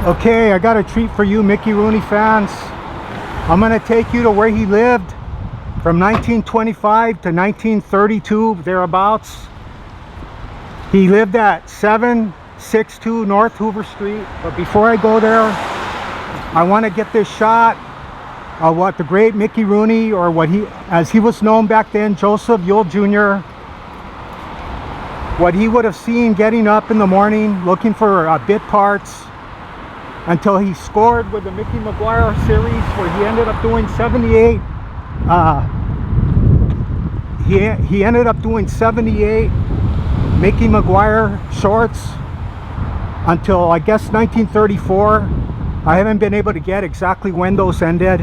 Okay, I got a treat for you Mickey Rooney fans. I'm going to take you to where he lived from 1925 to 1932, thereabouts. He lived at 762 North Hoover Street. But before I go there, I want to get this shot of what the great Mickey Rooney, or what he, as he was known back then, Joseph Yule Jr., what he would have seen getting up in the morning looking for bit parts, until he scored with the Mickey McGuire series, where he ended up doing 78. He ended up doing 78 Mickey McGuire shorts until I guess 1934. I haven't been able to get exactly when those ended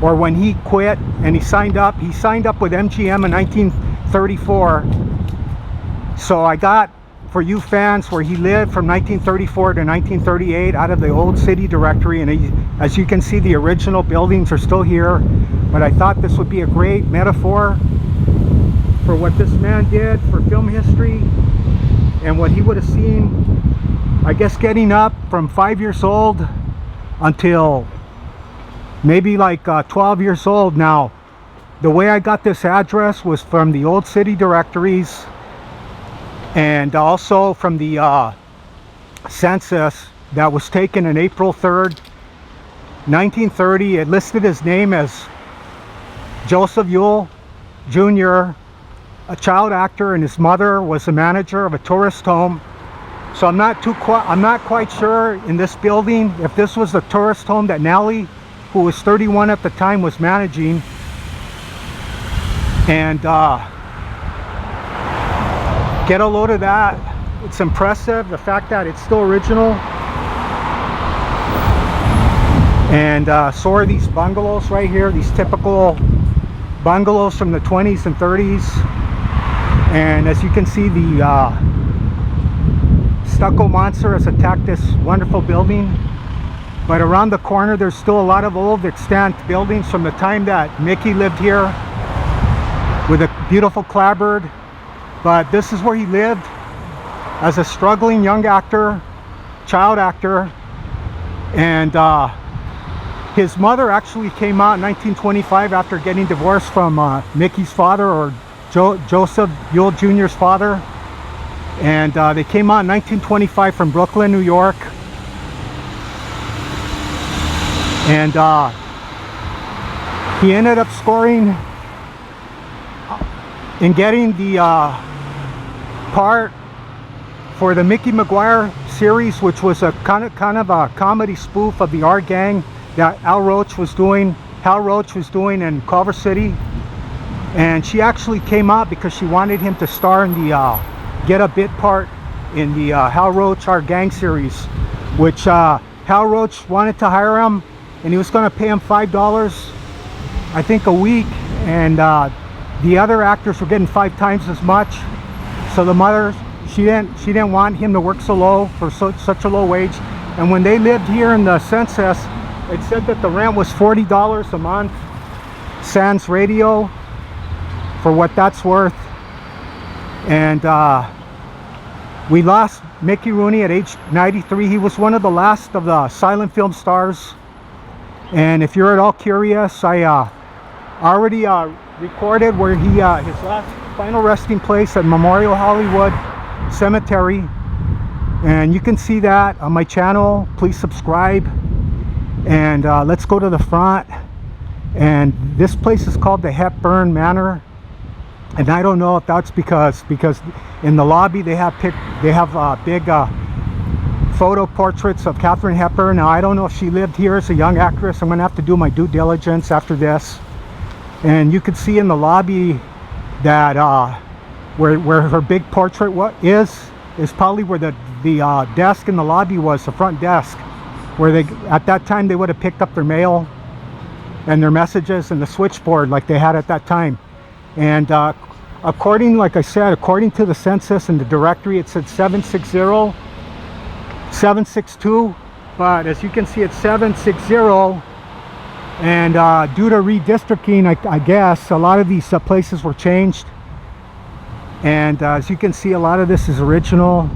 or when he quit and he signed up. He signed up with MGM in 1934. So I got, for you fans, where he lived from 1934 to 1938 out of the old city directory, and as you can see, the original buildings are still here. But I thought this would be a great metaphor for what this man did for film history and what he would have seen, I guess, getting up from 5 years old until maybe like 12 years old. Now, the way I got this address was from the old city directories, and also from the census that was taken on April 3rd, 1930. It listed his name as Joseph Yule Jr., a child actor, and his mother was the manager of a tourist home. So I'm not quite sure in this building if this was the tourist home that Nellie, who was 31 at the time, was managing. And get a load of that. It's impressive, the fact that it's still original. And so are these bungalows right here, these typical bungalows from the 20s and 30s. And as you can see, the stucco monster has attacked this wonderful building. But around the corner, there's still a lot of old extant buildings from the time that Mickey lived here, with a beautiful clapboard. But this is where he lived as a struggling young actor, child actor. And his mother actually came out in 1925 after getting divorced from Mickey's father, or Joseph Yule Jr.'s father. And they came out in 1925 from Brooklyn, New York. And he ended up scoring in getting the part for the Mickey McGuire series, which was a kind of a comedy spoof of the R Gang that HAL Roach was doing in Culver City. And she actually came out because she wanted him to star in the get a bit part in the HAL Roach R Gang series, which HAL Roach wanted to hire him, and he was going to pay him $5, I think, a week. And the other actors were getting 5 times as much. So the mother, she didn't want him to work so low for such a low wage. And when they lived here in the census, it said that the rent was $40 a month, sans radio, for what that's worth. And we lost Mickey Rooney at age 93. He was one of the last of the silent film stars. And if you're at all curious, I already recorded where he his last final resting place at Memorial Hollywood Cemetery, and you can see that on my channel. Please subscribe. And let's go to the front. And this place is called the Hepburn Manor, and I don't know if that's because in the lobby they have big photo portraits of Katharine Hepburn. Now I don't know if she lived here as a young actress. I'm gonna have to do my due diligence after this. And you can see in the lobby that where her big portrait is probably where the desk in the lobby was, the front desk, where they, at that time, they would have picked up their mail and their messages and the switchboard like they had at that time. And according, like I said, according to the census and the directory, it said 760, 762, but as you can see, it's 760. And due to redistricting, I guess a lot of these places were changed. And as you can see, a lot of this is original.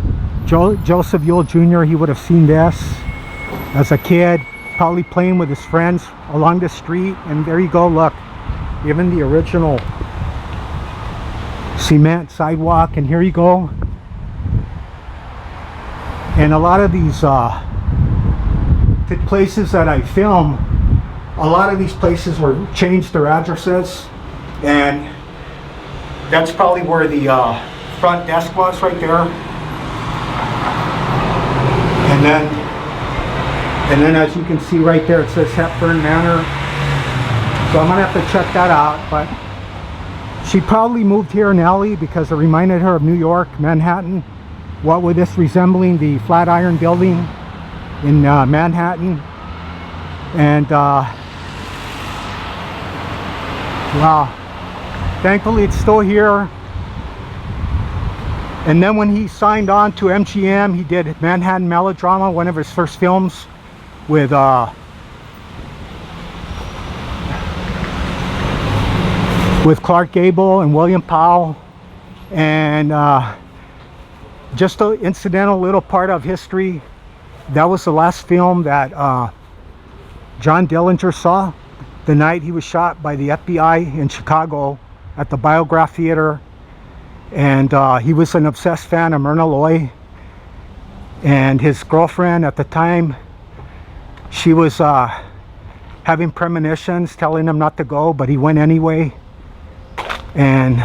Joseph Yule Jr., he would have seen this. as a kid, probably playing with his friends along the street. And there you go, look, even the original cement sidewalk. And here you go. And a lot of these places that I film, a lot of these places were changed their addresses, and that's probably where the front desk was, right there. And then as you can see right there, it says Hepburn Manor. So I'm gonna have to check that out. But she probably moved here, Nellie, because it reminded her of New York, Manhattan. What with this resembling the Flatiron Building in Manhattan. And wow, thankfully it's still here. And then when he signed on to MGM, he did Manhattan Melodrama, one of his first films, with Clark Gable and William Powell. And just an incidental little part of history, that was the last film that John Dillinger saw the night he was shot by the FBI in Chicago at the Biograph Theater. And he was an obsessed fan of Myrna Loy. And his girlfriend at the time, she was having premonitions telling him not to go, but he went anyway. And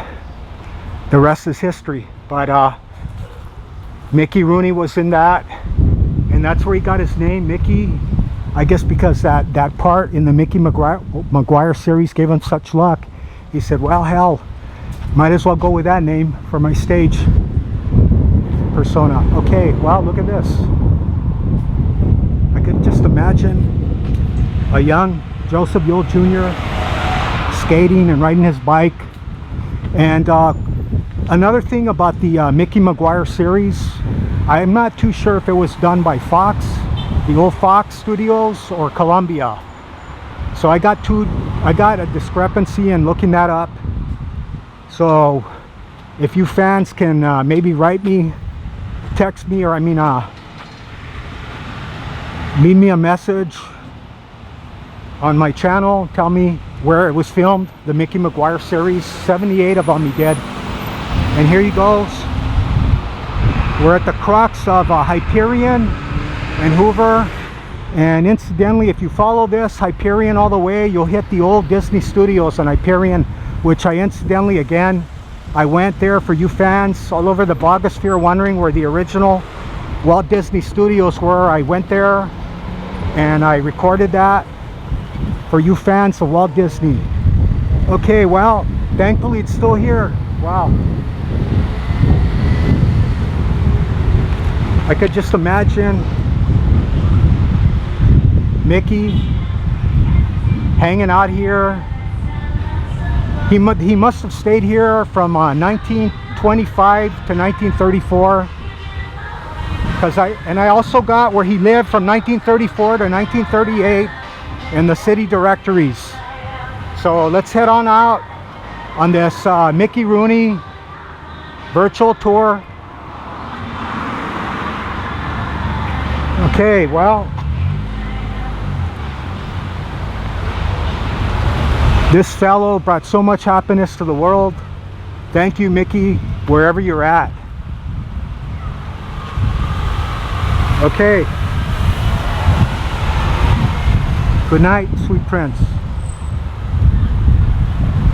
the rest is history. But Mickey Rooney was in that, and that's where he got his name, Mickey. I guess because that part in the Mickey McGuire series gave him such luck. He said, well, hell, might as well go with that name for my stage persona. Okay, wow, look at this. I could just imagine a young Joseph Yule Jr. skating and riding his bike. And another thing about the Mickey McGuire series, I'm not too sure if it was done by Fox, the old Fox Studios, or Columbia. So I got a discrepancy in looking that up. So if you fans can maybe write me, text me, or leave me a message on my channel, tell me where it was filmed, the Mickey McGuire series. 78 of them he did. And here he goes. We're at the crux of Hyperion and Hoover. And incidentally, if you follow this Hyperion all the way, you'll hit the old Disney Studios on Hyperion, which I incidentally, again, I went there for you fans all over the blogosphere wondering where the original Walt Disney Studios were. I went there and I recorded that for you fans of Walt Disney. Okay, well, thankfully it's still here. Wow. I could just imagine Mickey hanging out here. He must have stayed here from 1925 to 1934. And I also got where he lived from 1934 to 1938 in the city directories. So let's head on out on this Mickey Rooney virtual tour. Okay, well, this fellow brought so much happiness to the world. Thank you, Mickey, wherever you're at. Okay. Good night, sweet prince.